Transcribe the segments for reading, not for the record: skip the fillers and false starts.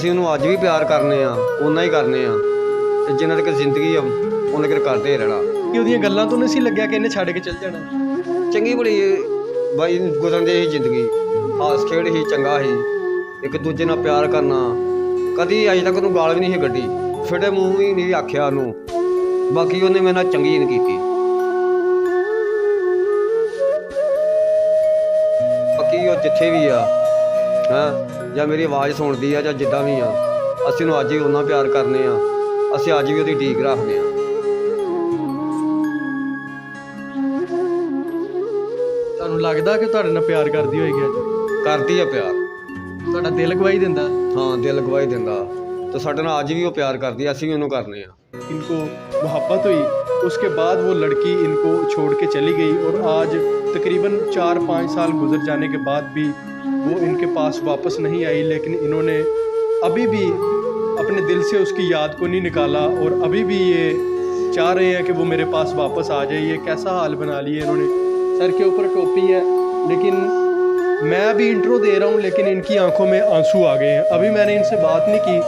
ਅਸੀਂ ਉਹਨੂੰ ਅੱਜ ਵੀ ਪਿਆਰ ਕਰਨੇ ਆ, ਓਨਾ ਹੀ ਕਰਨੇ ਆ, ਤੇ ਜਿੰਨਾ ਤੱਕ ਜ਼ਿੰਦਗੀ ਆ ਉਹਨਾਂ ਤੱਕ ਕਰਦੇ ਰਹਿਣਾ। ਕਿ ਉਹਦੀਆਂ ਗੱਲਾਂ ਤੋਂ ਨਹੀਂ ਸੀ ਲੱਗਿਆ ਕਿ ਇਹਨੇ ਛੱਡ ਕੇ ਚੱਲ ਜਾਣਾ? ਚੰਗੀ ਬੜੀ ਬਾਈ ਗੁਜ਼ਰਦੇ ਸੀ ਜ਼ਿੰਦਗੀ, ਹਾਸ ਖੇਡ ਸੀ, ਚੰਗਾ ਸੀ, ਇੱਕ ਦੂਜੇ ਨਾਲ ਪਿਆਰ ਕਰਨਾ, ਕਦੀ ਅਜੇ ਤੱਕ ਉਹਨੂੰ ਗਾਲ ਵੀ ਨਹੀਂ ਸੀ ਕੱਢੀ, ਫਿੱਟੇ ਮੂੰਹ ਵੀ ਨਹੀਂ ਆਖਿਆ ਉਹਨੂੰ। ਬਾਕੀ ਉਹਨੇ ਮੇਰੇ ਨਾਲ ਚੰਗੀ ਨਹੀਂ ਕੀਤੀ। ਬਾਕੀ ਉਹ ਜਿੱਥੇ ਵੀ ਆ ਜਾਂ ਮੇਰੀ ਆਵਾਜ਼ ਸੁਣਦੀ ਆ ਜਾਂ ਜਿੱਦਾਂ ਵੀ ਆ, ਅਸੀਂ ਉਹਨੂੰ ਅੱਜ ਵੀ ਉਹਨਾਂ ਪਿਆਰ ਕਰਨੇ ਆ, ਅਸੀਂ ਅੱਜ ਵੀ ਉਹਦੀ ਢੀਕ ਰੱਖਦੇ ਆ। ਤੁਹਾਨੂੰ ਲੱਗਦਾ ਕਿ ਤੁਹਾਡੇ ਨਾਲ ਪਿਆਰ ਕਰਦੀ ਹੋਏਗੀ ਅੱਜ? ਕਰਦੀ ਆ ਪਿਆਰ, ਤੁਹਾਡਾ ਦਿਲ ਗਵਾਹੀ ਦਿੰਦਾ? ਹਾਂ ਦਿਲ ਗਵਾਹੀ ਦਿੰਦਾ, ਤੇ ਸਾਡੇ ਨਾਲ ਅੱਜ ਵੀ ਉਹ ਪਿਆਰ ਕਰਦੀ ਆ, ਅਸੀਂ ਵੀ ਉਹਨੂੰ ਕਰਨੇ ਆ। इनको मोहब्बत हुई, उसके बाद वो लड़की इनको छोड़ के चली गई और आज तकरीबन 4-5 साल गुजर जाने के बाद भी वो इनके पास वापस नहीं आई, लेकिन इन्होंने अभी भी अपने दिल से उसकी याद को नहीं निकाला और अभी भी ये चाह रहे हैं कि वो मेरे पास वापस आ जाए। ये कैसा हाल बना लिया इन्होंने, सर के ऊपर टोपी है, लेकिन मैं अभी इंट्रो दे रहा हूँ लेकिन इनकी आंखों में आंसू आ गए हैं। अभी मैंने इनसे बात नहीं की,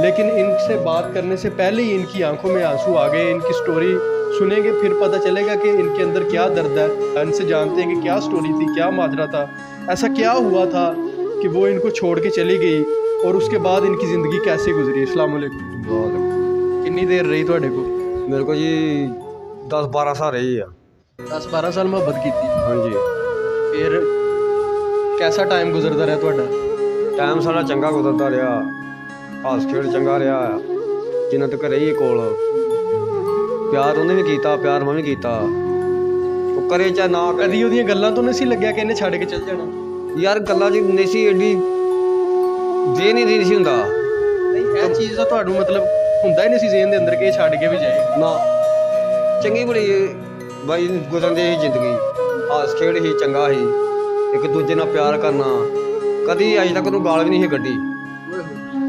लेकिन इनसे बात करने से पहले ही इनकी आंखों में आंसू आ गए। इनकी स्टोरी सुनेंगे फिर पता चलेगा कि इनके अंदर क्या दर्द है। इनसे जानते हैं कि क्या स्टोरी थी, क्या माजरा था, ऐसा क्या हुआ था कि वो इनको छोड़ के चली गई और उसके बाद इनकी ज़िंदगी कैसे गुजरी। अस्सलाम वालेकुम। कितनी देर रही ਤੁਹਾਡੇ को? ਮੇਰੇ ਕੋਲ ਜੀ 10-12 ਸਾਲ ਰਹੀ ਆ। 10-12 ਸਾਲ ਮੁਹੱਬਤ ਕੀਤੀ? ਹਾਂਜੀ। ਫਿਰ कैसा टाइम गुजरता रहा ਤੁਹਾਡਾ? ਟਾਈਮ ਸਾਡਾ ਚੰਗਾ ਗੁਜ਼ਰਦਾ ਰਿਹਾ, ਹਾਸ ਖੇਡ ਚੰਗਾ ਰਿਹਾ, ਜਿੰਨਾ ਤੱਕ ਰਹੀ ਕੋਲ। ਪਿਆਰ ਉਹਨੇ ਵੀ ਕੀਤਾ, ਪਿਆਰ ਮੈਂ ਵੀ ਕੀਤਾ, ਉਹ ਕਰੇ ਚਾਹੇ ਨਾ ਕਰੇ। ਕਦੀ ਉਹਦੀਆਂ ਗੱਲਾਂ ਤੋਂ ਨਹੀਂ ਸੀ ਲੱਗਿਆ ਕਿ ਇਹਨੇ ਛੱਡ ਕੇ ਚੱਲ ਜਾਣਾ? ਯਾਰ ਗੱਲਾਂ ਜੀ ਨਹੀਂ ਸੀ ਐਡੀ ਜੇ ਨਹੀਂ ਸੀ ਹੁੰਦਾ। ਨਹੀਂ ਇਹ ਚੀਜ਼ ਦਾ ਤੁਹਾਨੂੰ ਮਤਲਬ ਹੁੰਦਾ ਹੀ ਨਹੀਂ ਸੀ ਜ਼ੇਨ ਦੇ ਅੰਦਰ ਕਿ ਇਹ ਛੱਡ ਕੇ ਵੀ ਜਾਏਗੀ? ਨਾ, ਚੰਗੀ ਬੜੀ ਬਾਈ ਗੁਜ਼ਰਦੇ ਸੀ ਜ਼ਿੰਦਗੀ, ਹਾਸ ਖੇਡ ਸੀ, ਚੰਗਾ ਸੀ, ਇੱਕ ਦੂਜੇ ਨਾਲ ਪਿਆਰ ਕਰਨਾ, ਕਦੀ ਅਜੇ ਤੱਕ ਉਹਨੂੰ ਗਾਲ ਵੀ ਨਹੀਂ ਸੀ ਕੱਢੀ,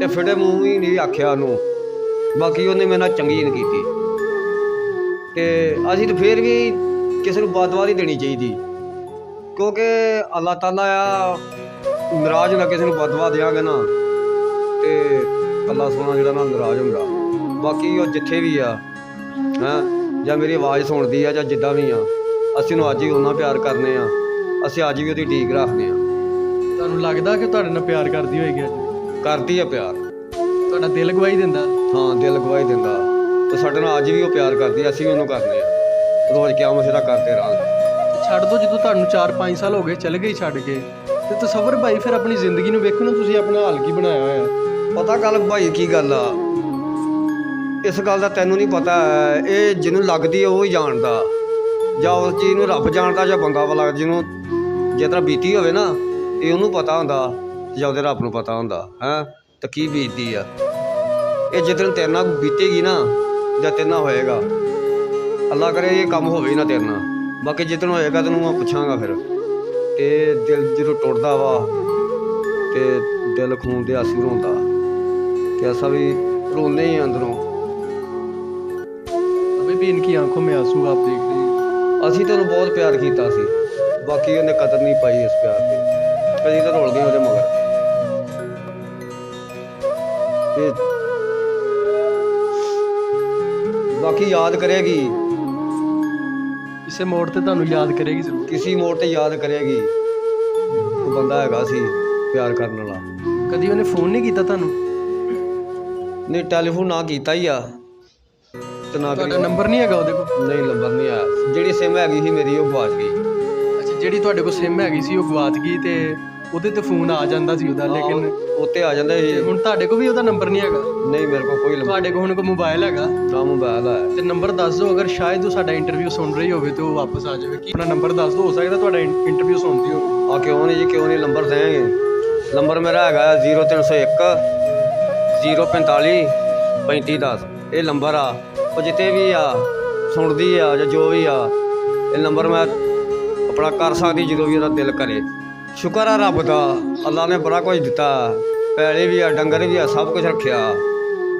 ਤੇ ਫਿੱਟੇ ਮੂੰਹ ਵੀ ਨਹੀਂ ਆਖਿਆ ਉਹਨੂੰ। ਬਾਕੀ ਉਹਨੇ ਮੇਰੇ ਨਾਲ ਚੰਗੀ ਨਹੀਂ ਕੀਤੀ, ਤੇ ਅਸੀਂ ਤਾਂ ਫਿਰ ਵੀ ਕਿਸੇ ਨੂੰ ਬਦਦੁਆ ਨਹੀਂ ਦੇਣੀ ਚਾਹੀਦੀ, ਕਿਉਂਕਿ ਅੱਲਾਹ ਤਾਲਾ ਆ ਨਾਰਾਜ਼ ਨਾ ਕਿਸੇ ਨੂੰ ਬਦਦੁਆ ਦਿਆਂਗੇ ਨਾ ਤੇ ਅੱਲਾਹ ਸੋਹਣਾ ਜਿਹੜਾ ਨਾਲ ਨਾਰਾਜ਼ ਹੁੰਦਾ। ਬਾਕੀ ਉਹ ਜਿੱਥੇ ਵੀ ਆ ਜਾਂ ਮੇਰੀ ਆਵਾਜ਼ ਸੁਣਦੀ ਆ ਜਾਂ ਜਿੱਦਾਂ ਵੀ ਆ, ਅਸੀਂ ਉਹਨੂੰ ਅੱਜ ਵੀ ਉਹਨਾਂ ਪਿਆਰ ਕਰਨੇ ਆ, ਅਸੀਂ ਅੱਜ ਵੀ ਉਹਦੀ ਢੀਕ ਰੱਖਦੇ ਆ। ਤੁਹਾਨੂੰ ਲੱਗਦਾ ਕਿ ਤੁਹਾਡੇ ਨਾਲ ਪਿਆਰ ਕਰਦੀ ਹੋਏਗੀ ਅੱਜ? ਕਰਦੀ ਆ ਪਿਆਰ, ਤੁਹਾਡਾ ਦਿਲ ਗਵਾਹੀ ਦਿੰਦਾ? ਹਾਂ ਦਿਲ ਗਵਾਹੀ ਦਿੰਦਾ, ਤੇ ਸਾਡੇ ਨਾਲ ਅੱਜ ਵੀ ਉਹ ਪਿਆਰ ਕਰਦੀ ਆ, ਅਸੀਂ ਵੀ ਉਹਨੂੰ ਕਰਨੇ ਆ, ਰੋਜ਼ ਕਿਆਮਤ ਦਾ ਕਰਦੇ ਰਹਾਂਗੇ। ਛੱਡ ਦੋ, ਜਦੋਂ ਤੁਹਾਨੂੰ 4-5 ਸਾਲ ਹੋ ਗਏ ਚਲੇ ਗਈ ਛੱਡ ਕੇ, ਤੇ ਤਸੱਵਰ ਭਾਈ ਫਿਰ ਆਪਣੀ ਜ਼ਿੰਦਗੀ ਨੂੰ ਵੇਖੋ ਨਾ, ਤੁਸੀਂ ਆਪਣਾ ਹਾਲ ਕੀ ਬਣਾਇਆ ਹੋਇਆ। ਪਤਾ ਗੱਲ ਭਾਈ ਕੀ ਗੱਲ ਆ, ਇਸ ਗੱਲ ਦਾ ਤੈਨੂੰ ਨਹੀਂ ਪਤਾ, ਇਹ ਜਿਹਨੂੰ ਲੱਗਦੀ ਆ ਉਹ ਹੀ ਜਾਣਦਾ, ਜਾਂ ਉਸ ਚੀਜ਼ ਨੂੰ ਰੱਬ ਜਾਣਦਾ, ਜਾਂ ਬੰਦਾ ਵਾਲਾ ਜਿਹਨੂੰ ਜਿਸ ਤਰ੍ਹਾਂ ਬੀਤੀ ਹੋਵੇ ਨਾ, ਇਹ ਉਹਨੂੰ ਪਤਾ ਹੁੰਦਾ, ਜਾਂ ਉਹਦੇ ਰੱਬ ਨੂੰ ਪਤਾ ਹੁੰਦਾ ਤਾਂ ਕੀ ਬੀਤਦੀ ਆ। ਇਹ ਜਿੱਦਣ ਤੇਰੇ ਨਾਲ ਬੀਤੇਗੀ ਨਾ, ਜਾਂ ਤੇਰੇ ਨਾਲ ਹੋਏਗਾ, ਅੱਲਾ ਕਰੇ ਇਹ ਕੰਮ ਹੋਵੇ ਹੀ ਨਾ ਤੇਰੇ ਨਾਲ, ਬਾਕੀ ਜਿੱਦਣ ਹੋਏਗਾ ਤੈਨੂੰ ਮੈਂ ਪੁੱਛਾਂਗਾ ਫਿਰ। ਤੇ ਦਿਲ ਜਦੋਂ ਟੁੱਟਦਾ ਵਾ ਤੇ ਦਿਲ ਖੂਨ ਦੇ ਆਂਸੂ ਰੋਂਦਾ, ਤੇ ਐਸਾ ਵੀ ਰੋਂਦੇ ਹੀ ਅੰਦਰੋਂ। ਅਭੀ ਵੀ ਇਨਕੀ ਆਂਖੋਂ ਮੇਂ ਆਂਸੂ ਆਪ ਦੇਖ ਰਹੇ ਹੋ। ਅਸੀਂ ਤੈਨੂੰ ਬਹੁਤ ਪਿਆਰ ਕੀਤਾ ਸੀ, ਬਾਕੀ ਉਹਨੇ ਕਦਰ ਨਹੀਂ ਪਾਈ ਇਸ ਪਿਆਰ ਦੀ, ਕਦੀ ਤਾਂ ਰੋਲ ਗਏ ਉਹਦੇ ਮਗਰ। ਤੇ ਬਾਕੀ ਯਾਦ ਕਰੇਗੀ, ਕਿਸੇ ਮੋੜ ਤੇ ਤੁਹਾਨੂੰ ਯਾਦ ਕਰੇਗੀ ਜ਼ਰੂਰ। ਕਿਸੇ ਮੋੜ ਤੇ ਯਾਦ ਕਰੇਗੀ, ਉਹ ਬੰਦਾ ਹੈਗਾ ਸੀ ਪਿਆਰ ਕਰਨ ਵਾਲਾ। ਕਦੀ ਉਹਨੇ ਫੋਨ ਨਹੀਂ ਕੀਤਾ ਤੁਹਾਨੂੰ? ਨਹੀਂ, ਟੈਲੀਫੋਨ ਨਾ ਕੀਤਾ ਹੀ ਆ, ਤੇ ਨਾ ਤੁਹਾਡਾ ਨੰਬਰ ਨਹੀਂ ਹੈਗਾ ਉਹਦੇ ਕੋਲ? ਨਹੀਂ, ਨੰਬਰ ਨਹੀਂ ਆਇਆ। ਜਿਹੜੀ ਸਿਮ ਹੈਗੀ ਸੀ ਮੇਰੀ ਉਹ ਗਵਾਚ ਗਈ। ਅੱਛਾ, ਜਿਹੜੀ ਤੁਹਾਡੇ ਕੋਲ ਸਿਮ ਹੈਗੀ ਸੀ ਉਹ ਗਵਾਚ ਗਈ, ਤੇ ਉਹਦੇ ਤੇ ਫੋਨ ਆ ਜਾਂਦਾ ਸੀ ਉਹਦਾ, ਲੇਕਿਨ ਉੱਤੇ ਆ ਜਾਂਦਾ ਸੀ। ਹੁਣ ਤੁਹਾਡੇ ਕੋਲ ਵੀ ਉਹਦਾ ਨੰਬਰ ਨਹੀਂ ਹੈਗਾ? ਨਹੀਂ, ਮੇਰੇ ਕੋਲ ਕੋਈ ਨੰਬਰ। ਤੁਹਾਡੇ ਕੋਲ ਹੁਣ ਕੋਈ ਮੋਬਾਈਲ ਹੈਗਾ? ਨਾ ਮੋਬਾਈਲ ਹੈ। ਤੇ ਨੰਬਰ ਦੱਸ ਦਿਓ, ਅਗਰ ਸ਼ਾਇਦ ਉਹ ਸਾਡਾ ਇੰਟਰਵਿਊ ਸੁਣ ਰਹੀ ਹੋਵੇ ਤੇ ਉਹ ਵਾਪਸ ਆ ਜਾਵੇ। ਆਪਣਾ ਨੰਬਰ ਦੱਸ ਦਿਓ, ਹੋ ਸਕਦਾ ਤੁਹਾਡਾ ਇੰਟਰਵਿਊ ਸੁਣਦੀ ਹੋਵੇ। ਆ ਕਿਉਂ ਨਹੀਂ ਜੀ, ਕਿਉਂ ਨਹੀਂ, ਨੰਬਰ ਦੇਂਗੇ। ਨੰਬਰ ਮੇਰਾ ਹੈਗਾ 0301 045 3510। ਇਹ ਨੰਬਰ ਆ, ਉਹ ਜਿੱਥੇ ਵੀ ਆ ਸੁਣਦੀ ਆ ਜਾਂ ਜੋ ਵੀ ਆ, ਇਹ ਨੰਬਰ ਮੈਂ ਆਪਣਾ ਕਰ ਸਕਦੀ ਜਦੋਂ ਵੀ ਉਹਦਾ ਦਿਲ ਕਰੇ। ਸ਼ੁਕਰ ਆ ਰੱਬ ਦਾ, ਅੱਲਾ ਨੇ ਬੜਾ ਕੁਝ ਦਿੱਤਾ, ਪੈਲੀ ਵੀ ਆ, ਡੰਗਰ ਵੀ ਆ, ਸਭ ਕੁਝ ਰੱਖਿਆ।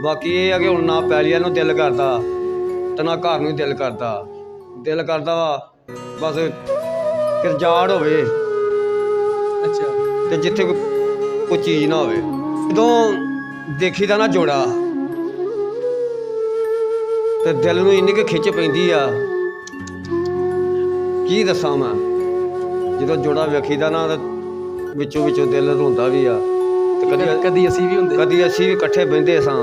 ਬਾਕੀ ਇਹ ਆ ਕਿ ਹੁਣ ਨਾ ਪੈਲੀਆਂ ਨੂੰ ਦਿਲ ਕਰਦਾ ਤੇ ਨਾ ਘਰ ਨੂੰ ਦਿਲ ਕਰਦਾ। ਦਿਲ ਕਰਦਾ ਵਾ ਬਸ ਕਿਰਜਾੜ ਹੋਵੇ, ਅੱਛਾ, ਤੇ ਜਿੱਥੇ ਕੋਈ ਚੀਜ਼ ਨਾ ਹੋਵੇ। ਜਦੋਂ ਦੇਖੀ ਦਾ ਨਾ ਜੋੜਾ ਤੇ ਦਿਲ ਨੂੰ ਇੰਨੀ ਕੁ ਖਿੱਚ ਪੈਂਦੀ ਆ, ਕੀ ਦੱਸਾਂ ਮੈਂ। ਜਦੋਂ ਜੋੜਾ ਵੇਖੀਦਾ ਨਾ ਤੇ ਵਿੱਚੋਂ ਵਿੱਚੋਂ ਦਿਲ ਰੋਂਦਾ ਵੀ ਆ। ਤੇ ਕਦੀ ਅਸੀਂ ਵੀ ਹੁੰਦੇ, ਕਦੀ ਅਸੀਂ ਵੀ ਇਕੱਠੇ ਬਹਿੰਦੇ ਸਾਂ,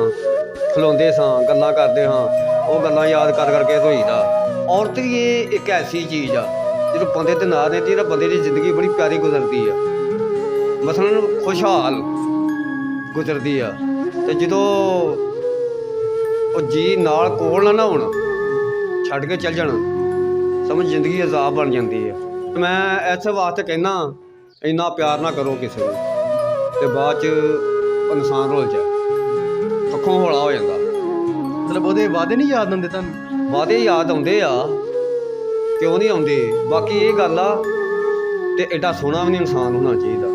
ਖਲੋਂਦੇ ਸਾਂ, ਗੱਲਾਂ ਕਰਦੇ ਹਾਂ, ਉਹ ਗੱਲਾਂ ਯਾਦ ਕਰ ਕਰਕੇ ਰੋਈਦਾ। ਔਰਤ ਵੀ ਇਹ ਇੱਕ ਐਸੀ ਚੀਜ਼ ਆ ਜਦੋਂ ਬੰਦੇ ਤੇ ਨਾ ਰਹਿੰਦੀ ਨਾ, ਬੰਦੇ ਦੀ ਜ਼ਿੰਦਗੀ ਬੜੀ ਪਿਆਰੀ ਗੁਜ਼ਰਦੀ ਆ, ਮਸਲਨ ਖੁਸ਼ਹਾਲ ਗੁਜ਼ਰਦੀ ਆ। ਤੇ ਜਦੋਂ ਉਹ ਜੀ ਨਾਲ ਕੋਲ ਨਾ ਹੋਣ, ਛੱਡ ਕੇ ਚੱਲ ਜਾਣ, ਸਮਝ ਜ਼ਿੰਦਗੀ ਅਜ਼ਾਬ ਬਣ ਜਾਂਦੀ ਆ। ਮੈਂ ਇਸ ਵਾਸਤੇ ਕਹਿੰਦਾ ਇੰਨਾ ਪਿਆਰ ਨਾ ਕਰੋ ਕਿਸੇ ਨੂੰ, ਤੇ ਬਾਅਦ 'ਚ ਇਨਸਾਨ ਰੁੱਲ ਜਾ, ਅੱਖੋਂ ਹੌਲਾ ਹੋ ਜਾਂਦਾ। ਮਤਲਬ ਉਹਦੇ ਵਾਅਦੇ ਨਹੀਂ ਯਾਦ ਹੁੰਦੇ ਤੁਹਾਨੂੰ? ਵਾਅਦੇ ਯਾਦ ਆਉਂਦੇ ਆ, ਕਿਉਂ ਨਹੀਂ ਆਉਂਦੇ। ਬਾਕੀ ਇਹ ਗੱਲ ਆ, ਤੇ ਐਡਾ ਸੋਹਣਾ ਵੀ ਨਹੀਂ ਇਨਸਾਨ ਹੋਣਾ ਚਾਹੀਦਾ।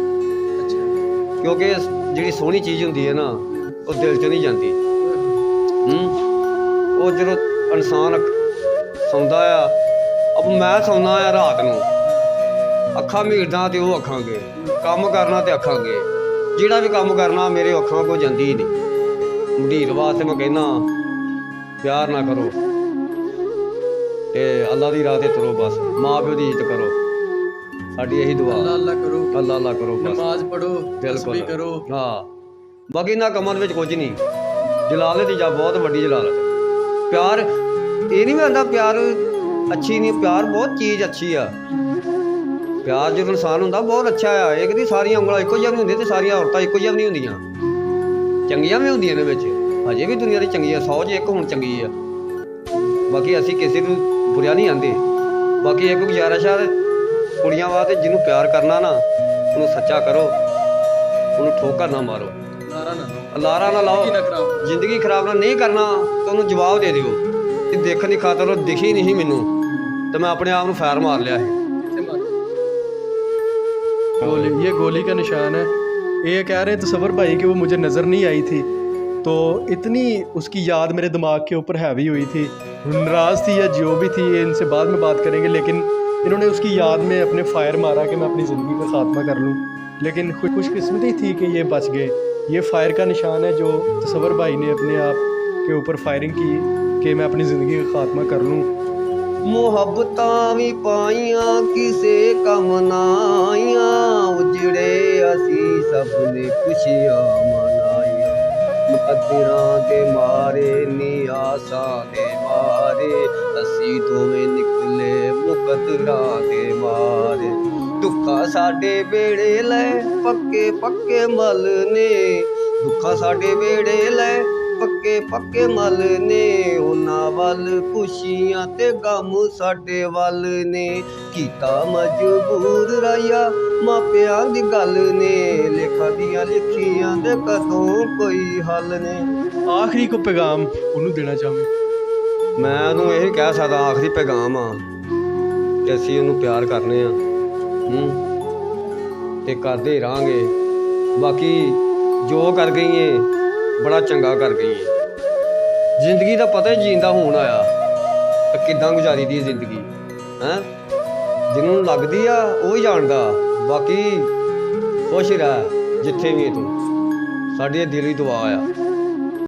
ਅੱਛਾ। ਕਿਉਂਕਿ ਜਿਹੜੀ ਸੋਹਣੀ ਚੀਜ਼ ਹੁੰਦੀ ਹੈ ਨਾ, ਉਹ ਦਿਲ 'ਚ ਨਹੀਂ ਜਾਂਦੀ। ਉਹ ਜਦੋਂ ਇਨਸਾਨ ਸੌਂਦਾ ਆ, ਅਬ ਮੈਂ ਸੌਂਦਾ ਆ ਰਾਤ ਨੂੰ, ਅੱਖਾਂ ਮੀਟਦਾ ਤੇ ਉਹ ਅੱਖਾਂਗੇ, ਕੰਮ ਕਰਨਾ ਤੇ ਅੱਖਾਂਗੇ, ਜਿਹੜਾ ਵੀ ਕੰਮ ਕਰਨਾ ਮੇਰੇ ਅੱਖਾਂ ਕੋਲ ਜਾਂਦੀ ਹੀ ਨਹੀਂ। ਮੁੰਡੀਰ ਵਾਸਤੇ ਮੈਂ ਕਹਿੰਦਾ ਪਿਆਰ ਨਾ ਕਰੋ ਤੇ ਅੱਲਾ ਦੀ ਰਾਹ ਤੇ ਤੁਰੋ, ਬਸ ਮਾਂ ਪਿਓ ਦੀ ਇੱਜ਼ਤ ਕਰੋ, ਸਾਡੀ ਇਹੀ ਦੁਆ। ਅੱਲਾ ਕਰੋ, ਅੱਲਾ ਕਰੋ, ਬਸ ਨਮਾਜ਼ ਪੜੋ, ਬਿਲਕੁਲ ਕਰੋ। ਹਾਂ, ਬਾਕੀ ਇਹਨਾਂ ਕੰਮਾਂ ਦੇ ਵਿੱਚ ਕੁਝ ਨਹੀਂ। ਜਲਾਲਤ ਜਾਂ ਬਹੁਤ ਵੱਡੀ ਜਲਾਲਤ। ਪਿਆਰ ਇਹ ਨਹੀਂ ਆਂਦਾ ਪਿਆਰ ਅੱਛੀ ਨਹੀਂ, ਪਿਆਰ ਬਹੁਤ ਚੀਜ਼ ਅੱਛੀ ਆ। ਪਿਆਰ ਜਦੋਂ ਇਨਸਾਨ ਹੁੰਦਾ ਬਹੁਤ ਅੱਛਾ ਆ। ਇਹ ਕਹਿੰਦੀ ਸਾਰੀਆਂ ਉਂਗਲਾਂ ਇੱਕੋ ਜਿਹੀਆਂ ਨਹੀਂ ਹੁੰਦੀਆਂ ਤੇ ਸਾਰੀਆਂ ਔਰਤਾਂ ਇੱਕੋ ਜਿਹੀਆਂ ਨਹੀਂ ਹੁੰਦੀਆਂ, ਚੰਗੀਆਂ ਵੀ ਹੁੰਦੀਆਂ ਨੇ ਵਿੱਚ, ਹਜੇ ਵੀ ਦੁਨੀਆ ਦੀ ਚੰਗੀਆਂ 100 'ਚ ਇੱਕ ਹੁਣ ਚੰਗੀ ਆ। ਬਾਕੀ ਅਸੀਂ ਕਿਸੇ ਨੂੰ ਬੁਰਿਆ ਨਹੀਂ ਆਂਦੇ। ਬਾਕੀ ਇੱਕ ਗੁਜ਼ਾਰਿਸ਼ ਆ ਕੁੜੀਆਂ ਵਾਸਤੇ, ਜਿਹਨੂੰ ਪਿਆਰ ਕਰਨਾ ਨਾ ਉਹਨੂੰ ਸੱਚਾ ਕਰੋ, ਉਹਨੂੰ ਠੋਕਰ ਨਾ ਮਾਰੋ, ਲਾਰਾ ਨਾ ਲਾਓ, ਜ਼ਿੰਦਗੀ ਖਰਾਬ ਨਾ ਨਹੀਂ ਕਰਨਾ ਤਾਂ ਉਹਨੂੰ ਜਵਾਬ ਦੇ ਦਿਓ ਕਿ ਦੇਖਣ ਦੀ ਖਾਤਰ ਉਹ ਦਿਖੀ ਨਹੀਂ ਮੈਨੂੰ ਤੇ ਮੈਂ ਆਪਣੇ ਆਪ ਨੂੰ ਫੈਰ ਮਾਰ ਲਿਆ ਹੈ। गोली, ये गोली का निशान है। ये कह रहे तसव्वुर भाई कि वो मुझे नज़र नहीं आई थी, तो इतनी उसकी याद मेरे दिमाग के ऊपर हैवी हुई थी, नाराज़ थी या जो भी थी, ये इनसे बाद में बात करेंगे। लेकिन इन्होंने उसकी याद में अपने फायर मारा कि मैं अपनी ज़िंदगी का ख़ात्मा कर लूँ, लेकिन खुशकिस्मती थी कि ये बच गए। ये फायर का निशान है जो तसव्वुर भाई ने अपने आप के ऊपर फायरिंग की कि मैं अपनी ज़िंदगी का ख़ात्मा कर लूँ। ਮੁਹੱਬਤਾਂ ਵੀ ਪਾਈਆਂ ਕਿਸੇ ਕੰਮ ਨਾ ਆਈਆਂ, ਉਜੜੇ ਅਸੀਂ ਸਭ ਨੇ ਖੁਸ਼ੀਆਂ ਮਨਾਈਆਂ, ਮੁਕੱਦਰਾਂ ਦੇ ਮਾਰੇ ਨੀ ਆਸਾਂ ਦੇ ਮਾਰੇ, ਅਸੀਂ ਦੋਵੇਂ ਨਿਕਲੇ ਮੁਕੱਦਰਾਂ ਦੇ ਮਾਰੇ। ਦੁੱਖਾਂ ਸਾਡੇ ਵੇੜੇ ਲੈ ਪੱਕੇ ਪੱਕੇ ਮਲ ਨੇ, ਦੁੱਖਾਂ ਸਾਡੇ ਵੇੜੇ ਲੈ ਪੱਕੇ ਪੱਕੇ ਮਲ ਨੇ, ਉਹਨਾਂ ਵੱਲ ਖੁਸ਼ੀਆਂ ਤੇ ਗਮ ਸਾਡੇ ਵੱਲ ਨੇ, ਕੀਤਾ ਮਜਬੂਰ ਰਾਇਆ ਮਾਪਿਆਂ ਦੀ ਗੱਲ ਨੇ, ਲੇਖਾਂ ਦੀਆਂ ਲਿਖੀਆਂ ਦੇ ਕਦੋਂ ਕੋਈ ਹੱਲ ਨੇ। ਆਖਰੀ ਕੋ ਪੈਗਾਮ ਉਹਨੂੰ ਦੇਣਾ ਚਾਹੁੰਦੇ? ਮੈਂ ਉਹਨੂੰ ਇਹ ਕਹਿ ਸਕਦਾ, ਆਖਰੀ ਪੈਗਾਮ ਆ ਕਿ ਅਸੀਂ ਉਹਨੂੰ ਪਿਆਰ ਕਰਨੇ ਆ ਤੇ ਕਰਦੇ ਰਹਾਂਗੇ। ਬਾਕੀ ਜੋ ਕਰ ਗਈ ਏ ਬੜਾ ਚੰਗਾ ਕਰ ਗਈ ਏ। ਜ਼ਿੰਦਗੀ ਦਾ ਪਤਾ ਹੀ ਜੀਣ ਦਾ ਹੁਣ ਆਇਆ ਤੇ ਕਿੱਦਾਂ ਗੁਜ਼ਾਰੀ ਦੀ ਜ਼ਿੰਦਗੀ ਹੈਂ, ਜਿਹਨੂੰ ਲੱਗਦੀ ਆ ਉਹ ਹੀ ਜਾਣਦਾ। ਬਾਕੀ ਖੁਸ਼ ਰਹਿ ਜਿੱਥੇ ਵੀ ਤੂੰ, ਸਾਡੀ ਦਿਲੀ ਦੁਆ ਆ।